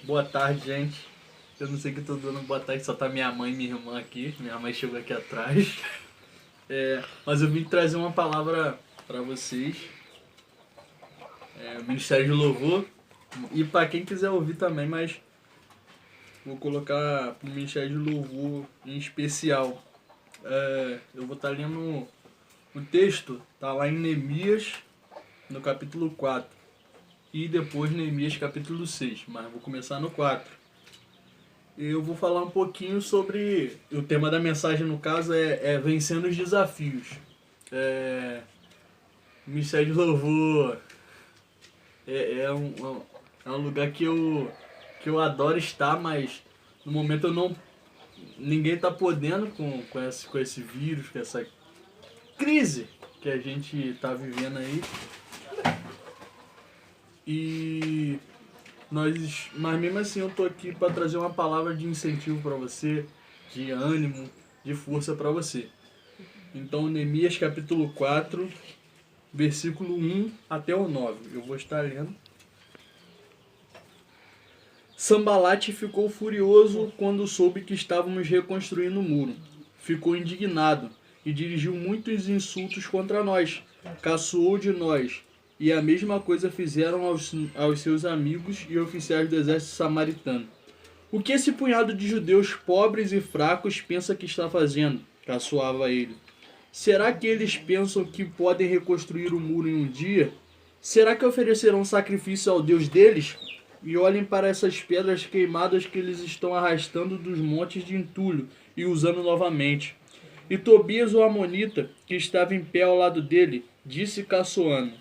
Boa tarde, gente. Eu não sei que eu tô dando boa tarde, só tá minha mãe e minha irmã aqui. Minha mãe chegou aqui atrás. Mas eu vim trazer uma palavra pra vocês. Ministério de Louvor. E pra quem quiser ouvir também, mas vou colocar pro Ministério de Louvor em especial. Eu vou estar lendo o texto, tá lá em Neemias, no capítulo 4. E depois Neemias capítulo 6, mas vou começar no 4. Eu vou falar um pouquinho sobre... O tema da mensagem, no caso, é vencendo os desafios. O Ministério de Louvor é um lugar que eu adoro estar, mas no momento eu não... Ninguém tá podendo com esse vírus, com essa crise que a gente tá vivendo aí. Mas mesmo assim eu tô aqui para trazer uma palavra de incentivo para você, de ânimo, de força para você. Então, Neemias capítulo 4, versículo 1 até o 9. Eu vou estar lendo. Sambalate ficou furioso quando soube que estávamos reconstruindo o muro. Ficou indignado e dirigiu muitos insultos contra nós. Caçoou de nós. E a mesma coisa fizeram aos seus amigos e oficiais do exército samaritano. O que esse punhado de judeus pobres e fracos pensa que está fazendo? Caçoava ele. Será que eles pensam que podem reconstruir o muro em um dia? Será que oferecerão sacrifício ao Deus deles? E olhem para essas pedras queimadas que eles estão arrastando dos montes de entulho e usando novamente. E Tobias, o amonita, que estava em pé ao lado dele, disse caçoando: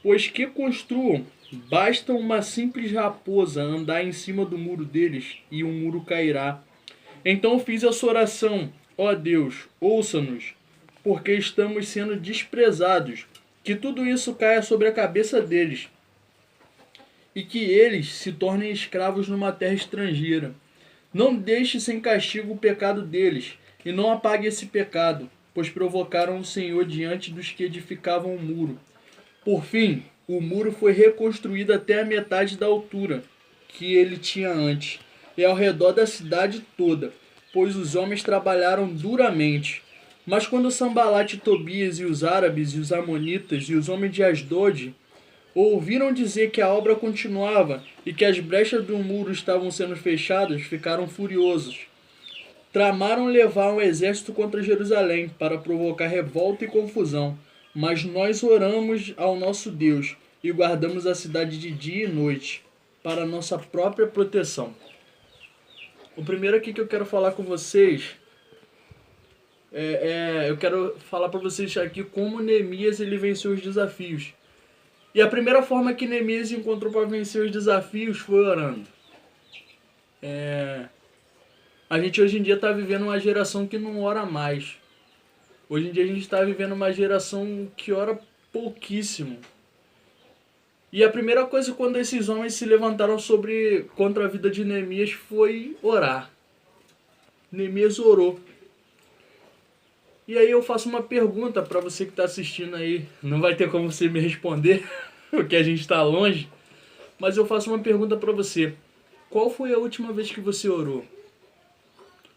Pois que construam, basta uma simples raposa andar em cima do muro deles e o muro cairá. Então fiz essa oração: ó Deus, ouça-nos, porque estamos sendo desprezados, que tudo isso caia sobre a cabeça deles e que eles se tornem escravos numa terra estrangeira. Não deixe sem castigo o pecado deles, e não apague esse pecado, pois provocaram o Senhor diante dos que edificavam o muro. Por fim, o muro foi reconstruído até a metade da altura que ele tinha antes, e ao redor da cidade toda, pois os homens trabalharam duramente. Mas quando Sambalate, Tobias e os árabes e os amonitas e os homens de Asdod ouviram dizer que a obra continuava e que as brechas do muro estavam sendo fechadas, ficaram furiosos. Tramaram levar um exército contra Jerusalém para provocar revolta e confusão. Mas nós oramos ao nosso Deus e guardamos a cidade de dia e noite para nossa própria proteção. O primeiro aqui que eu quero falar com vocês eu quero falar para vocês aqui como Neemias ele venceu os desafios. E a primeira forma que Neemias encontrou para vencer os desafios foi orando. A gente hoje em dia está vivendo uma geração que não ora mais. Hoje em dia a gente está vivendo uma geração que ora pouquíssimo. E a primeira coisa quando esses homens se levantaram contra a vida de Neemias foi orar. Neemias orou. E aí eu faço uma pergunta para você que está assistindo aí. Não vai ter como você me responder, porque a gente está longe. Mas eu faço uma pergunta para você. Qual foi a última vez que você orou?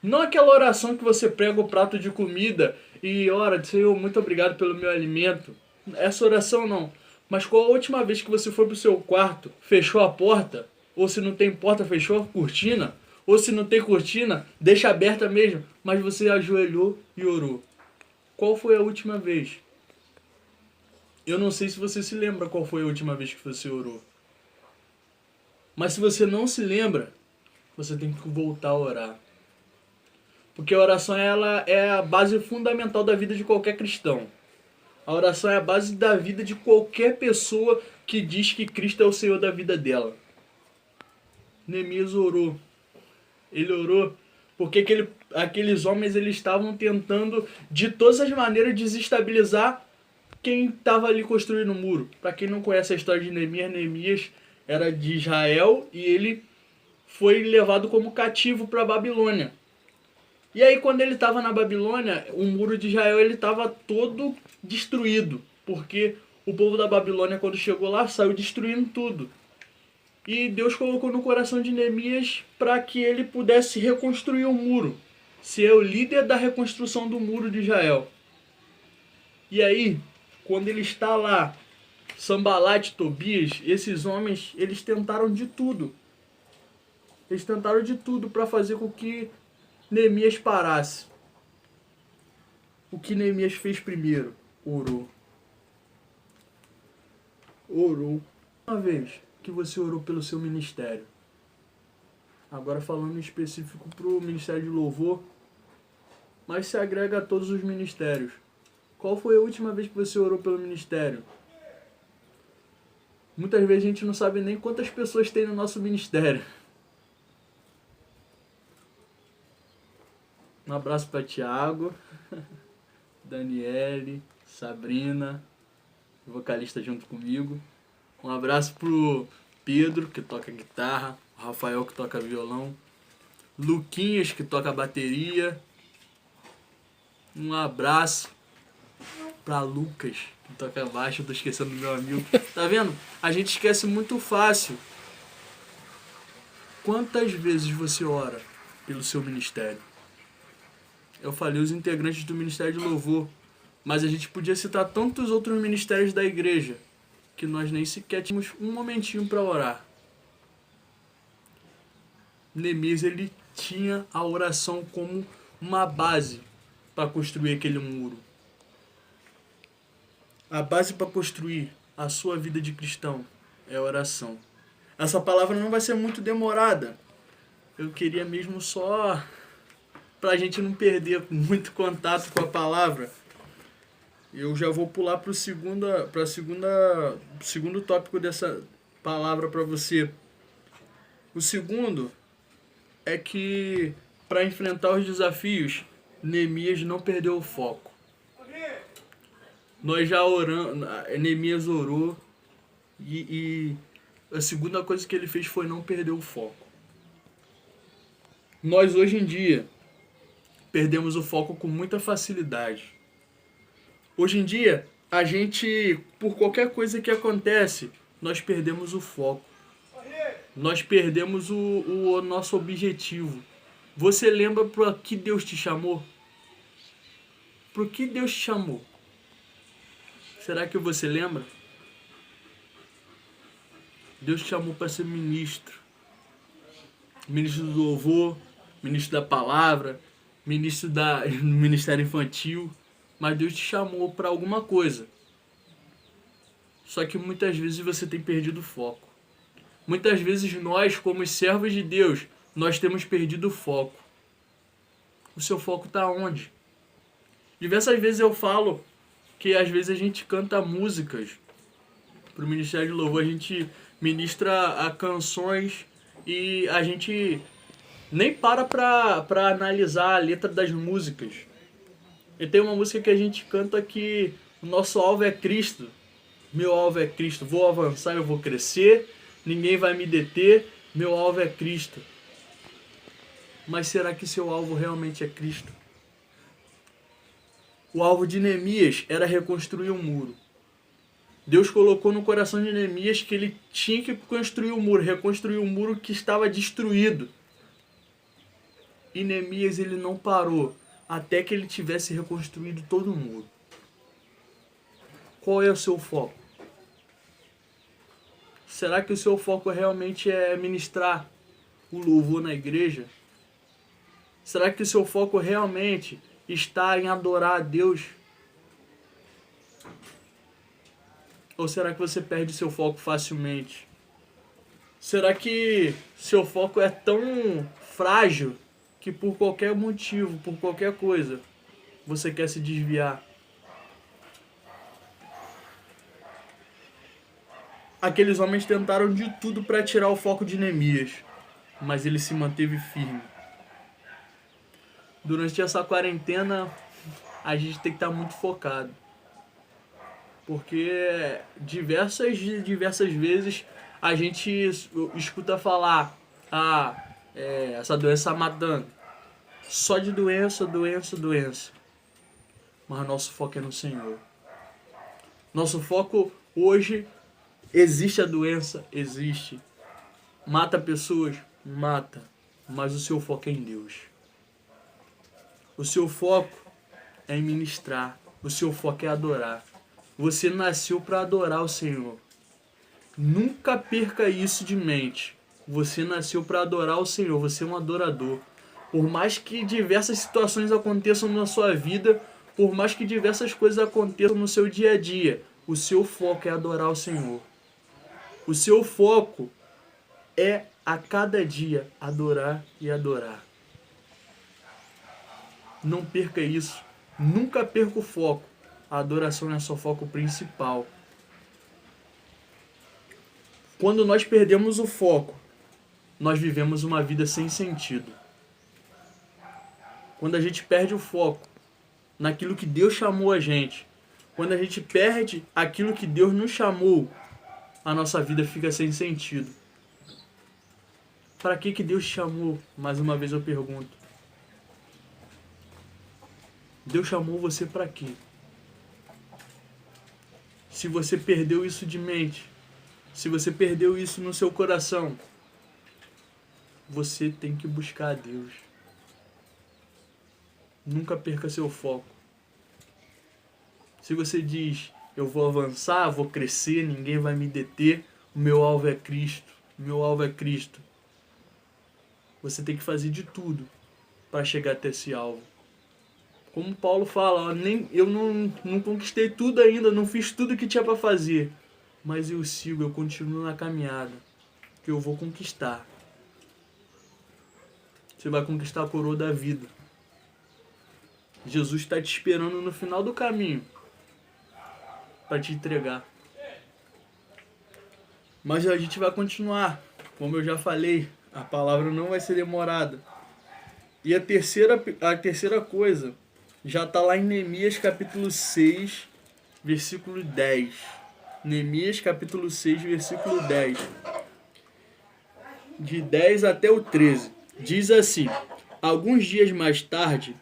Não aquela oração que você prega o prato de comida e ora, Senhor, muito obrigado pelo meu alimento. Essa oração não. Mas qual a última vez que você foi pro seu quarto, fechou a porta? Ou se não tem porta, fechou a cortina? Ou se não tem cortina, deixa aberta mesmo, mas você ajoelhou e orou. Qual foi a última vez? Eu não sei se você se lembra qual foi a última vez que você orou. Mas se você não se lembra, você tem que voltar a orar. Porque a oração ela é a base fundamental da vida de qualquer cristão. A oração é a base da vida de qualquer pessoa que diz que Cristo é o Senhor da vida dela. Neemias orou. Ele orou porque aqueles homens eles estavam tentando de todas as maneiras desestabilizar quem estava ali construindo o muro. Para quem não conhece a história de Neemias, Neemias era de Israel e ele foi levado como cativo para a Babilônia. E aí quando ele estava na Babilônia, o muro de Israel ele estava todo destruído, porque o povo da Babilônia quando chegou lá saiu destruindo tudo. E Deus colocou no coração de Neemias para que ele pudesse reconstruir o muro, ser o líder da reconstrução do muro de Israel. E aí, quando ele está lá, Sanbalate, Tobias, esses homens, eles tentaram de tudo. Eles tentaram de tudo para fazer com que Neemias parasse. O que Neemias fez primeiro? Orou. Orou. Uma vez que você orou pelo seu ministério. Agora falando em específico para o Ministério de Louvor, mas se agrega a todos os ministérios. Qual foi a última vez que você orou pelo ministério? Muitas vezes a gente não sabe nem quantas pessoas tem no nosso ministério. Um abraço para Thiago, Daniele, Sabrina, vocalista junto comigo. Um abraço pro Pedro, que toca guitarra, o Rafael, que toca violão, Luquinhas, que toca bateria. Um abraço pra Lucas, que toca baixo. Eu tô esquecendo do meu amigo. Tá vendo? A gente esquece muito fácil. Quantas vezes você ora pelo seu ministério? Eu falei os integrantes do Ministério de Louvor, mas a gente podia citar tantos outros ministérios da igreja que nós nem sequer tínhamos um momentinho para orar. Neemias, ele tinha a oração como uma base para construir aquele muro. A base para construir a sua vida de cristão é a oração. Essa palavra não vai ser muito demorada. Eu queria mesmo só, para a gente não perder muito contato com a palavra, eu já vou pular para o segundo tópico dessa palavra para você. O segundo é que, para enfrentar os desafios, Neemias não perdeu o foco. Nós já oramos, Neemias orou e a segunda coisa que ele fez foi não perder o foco. Nós hoje em dia perdemos o foco com muita facilidade. Hoje em dia, a gente, por qualquer coisa que acontece, nós perdemos o foco. Nós perdemos o nosso objetivo. Você lembra para que Deus te chamou? Para que Deus te chamou? Será que você lembra? Deus te chamou para ser ministro. Ministro do louvor, ministro da palavra, ministro do ministério infantil. Mas Deus te chamou para alguma coisa. Só que muitas vezes você tem perdido o foco. Muitas vezes nós, como servos de Deus, nós temos perdido o foco. O seu foco está onde? Diversas vezes eu falo que às vezes a gente canta músicas. Para o Ministério de Louvor a gente ministra canções e a gente nem para analisar a letra das músicas. E tem uma música que a gente canta que o nosso alvo é Cristo. Meu alvo é Cristo. Vou avançar, eu vou crescer. Ninguém vai me deter. Meu alvo é Cristo. Mas será que seu alvo realmente é Cristo? O alvo de Neemias era reconstruir um muro. Deus colocou no coração de Neemias que ele tinha que construir um muro, reconstruir um muro que estava destruído. E Neemias, ele não parou até que ele tivesse reconstruído todo o muro. Qual é o seu foco? Será que o seu foco realmente é ministrar o louvor na igreja? Será que o seu foco realmente está em adorar a Deus? Ou será que você perde seu foco facilmente? Será que seu foco é tão frágil que por qualquer motivo, por qualquer coisa, você quer se desviar? Aqueles homens tentaram de tudo para tirar o foco de Neemias, mas ele se manteve firme. Durante essa quarentena, a gente tem que estar muito focado. Porque diversas vezes a gente escuta falar: essa doença está matando. Só de doença. Mas nosso foco é no Senhor. Nosso foco hoje, existe a doença? Existe. Mata pessoas? Mata. Mas o seu foco é em Deus. O seu foco é em ministrar. O seu foco é adorar. Você nasceu para adorar o Senhor. Nunca perca isso de mente. Você nasceu para adorar o Senhor. Você é um adorador. Por mais que diversas situações aconteçam na sua vida, por mais que diversas coisas aconteçam no seu dia a dia, o seu foco é adorar o Senhor. O seu foco é a cada dia adorar e adorar. Não perca isso. Nunca perca o foco. A adoração é o seu foco principal. Quando nós perdemos o foco, nós vivemos uma vida sem sentido. Quando a gente perde o foco naquilo que Deus chamou a gente, quando a gente perde aquilo que Deus nos chamou, a nossa vida fica sem sentido. Para que Deus te chamou? Mais uma vez eu pergunto. Deus chamou você para quê? Se você perdeu isso de mente, se você perdeu isso no seu coração, você tem que buscar a Deus. Nunca perca seu foco. Se você diz, eu vou avançar, vou crescer, ninguém vai me deter, o meu alvo é Cristo, o meu alvo é Cristo. Você tem que fazer de tudo para chegar até esse alvo. Como Paulo fala, eu não conquistei tudo ainda, não fiz tudo que tinha para fazer, mas eu sigo, eu continuo na caminhada, que eu vou conquistar. Você vai conquistar a coroa da vida. Jesus está te esperando no final do caminho para te entregar. Mas a gente vai continuar. Como eu já falei, a palavra não vai ser demorada. E a terceira coisa já está lá em Neemias capítulo 6, versículo 10. Neemias capítulo 6, versículo 10. De 10 até o 13. Diz assim: alguns dias mais tarde,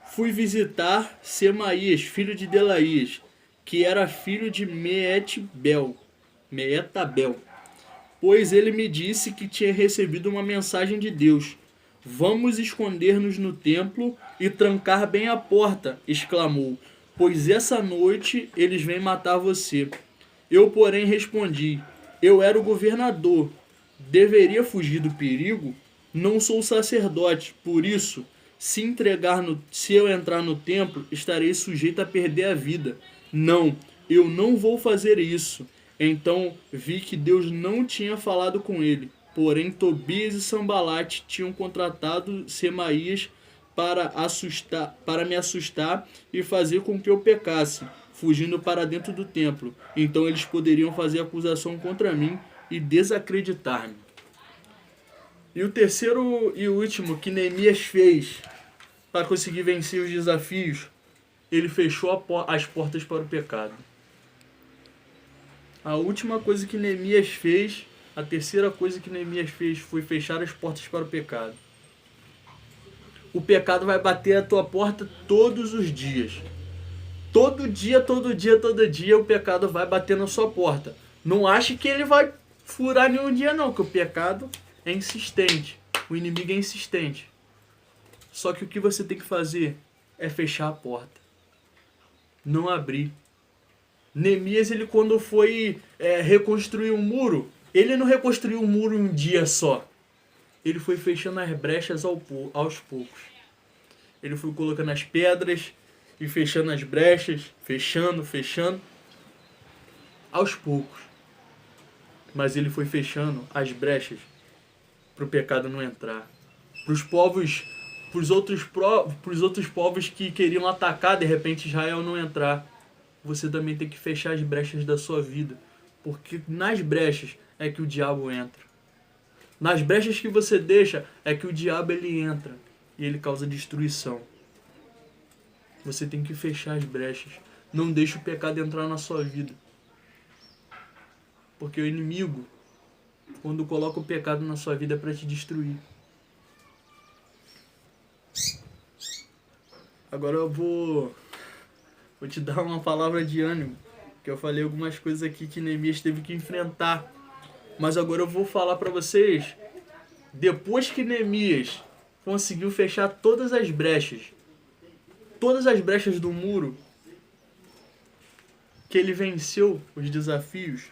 fui visitar Semaías, filho de Delaías, que era filho de Meetabel, pois ele me disse que tinha recebido uma mensagem de Deus. Vamos esconder-nos no templo e trancar bem a porta, exclamou, pois essa noite eles vêm matar você. Eu, porém, respondi, eu era o governador, deveria fugir do perigo? Não sou sacerdote, por isso, se eu entrar no templo, estarei sujeito a perder a vida. Não, eu não vou fazer isso. Então vi que Deus não tinha falado com ele. Porém, Tobias e Sambalate tinham contratado Semaías para me assustar e fazer com que eu pecasse, fugindo para dentro do templo. Então eles poderiam fazer acusação contra mim e desacreditar-me. E o terceiro e último que Neemias fez para conseguir vencer os desafios, ele fechou as portas para o pecado. A última coisa que Neemias fez, a terceira coisa que Neemias fez foi fechar as portas para o pecado. O pecado vai bater a tua porta todos os dias. Todo dia o pecado vai bater na sua porta. Não ache que ele vai furar nenhum dia não, que o pecado é insistente. O inimigo é insistente. Só que o que você tem que fazer é fechar a porta. Não abrir. Neemias, ele quando foi reconstruir um muro, ele não reconstruiu um muro em um dia só. Ele foi fechando as brechas aos poucos. Ele foi colocando as pedras e fechando as brechas, fechando, aos poucos. Mas ele foi fechando as brechas para o pecado não entrar. Para os outros povos que queriam atacar, de repente Israel não entrar. Você também tem que fechar as brechas da sua vida. Porque nas brechas é que o diabo entra. Nas brechas que você deixa é que o diabo ele entra e ele causa destruição. Você tem que fechar as brechas. Não deixe o pecado entrar na sua vida. Porque o inimigo, quando coloca o pecado na sua vida, é para te destruir. Agora eu vou te dar uma palavra de ânimo. Que eu falei algumas coisas aqui que Neemias teve que enfrentar. Mas agora eu vou falar para vocês, depois que Neemias conseguiu fechar todas as brechas do muro, que ele venceu os desafios,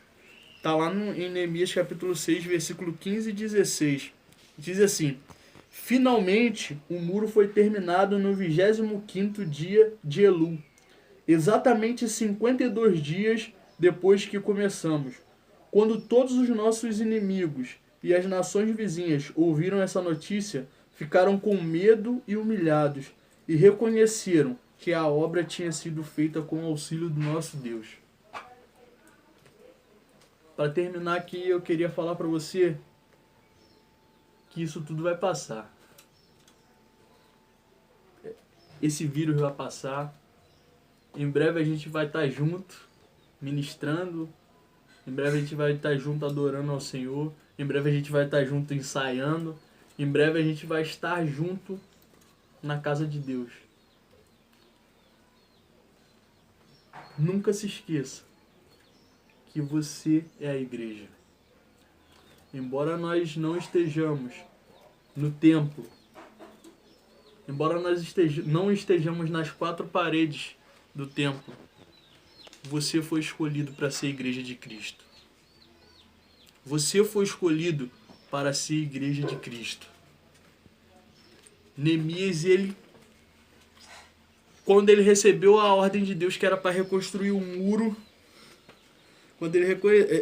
tá lá em Neemias capítulo 6, versículo 15 e 16. Diz assim: finalmente o muro foi terminado no 25º dia de Elul, exatamente 52 dias depois que começamos. Quando todos os nossos inimigos e as nações vizinhas ouviram essa notícia, ficaram com medo e humilhados, e reconheceram que a obra tinha sido feita com o auxílio do nosso Deus. Para terminar aqui, eu queria falar para você que isso tudo vai passar. Esse vírus vai passar. Em breve a gente vai estar junto, ministrando. Em breve a gente vai estar junto adorando ao Senhor. Em breve a gente vai estar junto ensaiando. Em breve a gente vai estar junto na casa de Deus. Nunca se esqueça que você é a igreja. Embora nós não estejamos no templo, embora nós não estejamos nas quatro paredes do templo, você foi escolhido para ser igreja de Cristo. Você foi escolhido para ser igreja de Cristo. Neemias, quando ele recebeu a ordem de Deus que era para reconstruir o muro,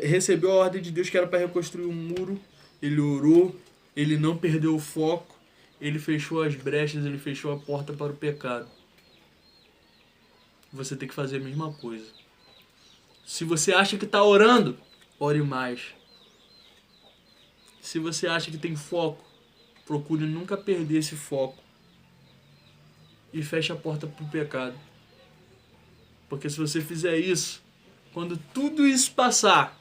recebeu a ordem de Deus que era para reconstruir um muro, ele orou, ele não perdeu o foco, ele fechou as brechas, ele fechou a porta para o pecado. Você tem que fazer a mesma coisa. Se você acha que está orando, ore mais. Se você acha que tem foco, procure nunca perder esse foco. E feche a porta para o pecado. Porque se você fizer isso, quando tudo isso passar,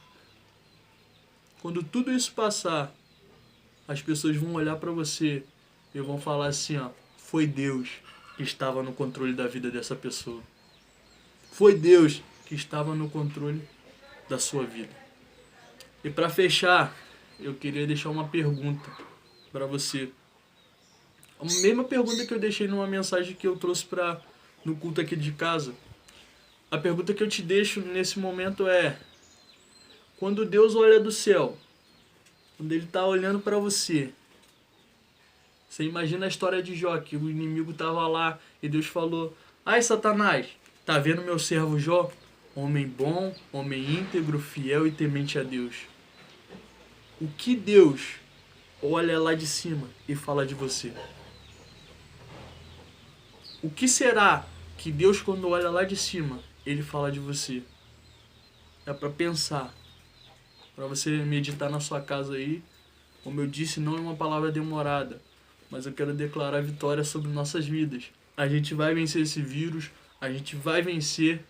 as pessoas vão olhar para você e vão falar assim, ó, foi Deus que estava no controle da vida dessa pessoa. Foi Deus que estava no controle da sua vida. E para fechar, eu queria deixar uma pergunta para você. A mesma pergunta que eu deixei numa mensagem que eu trouxe no culto aqui de casa. A pergunta que eu te deixo nesse momento é: quando Deus olha do céu, quando Ele está olhando para você, você imagina a história de Jó, que o inimigo estava lá e Deus falou: ai, Satanás, tá vendo meu servo Jó? Homem bom, homem íntegro, fiel e temente a Deus. O que Deus olha lá de cima e fala de você? O que será que Deus, quando olha lá de cima, Ele fala de você? É para pensar, para você meditar na sua casa aí. Como eu disse, não é uma palavra demorada, mas eu quero declarar vitória sobre nossas vidas. A gente vai vencer esse vírus, a gente vai vencer,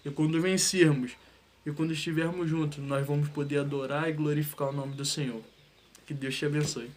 e quando vencermos, e quando estivermos juntos, nós vamos poder adorar e glorificar o nome do Senhor. Que Deus te abençoe.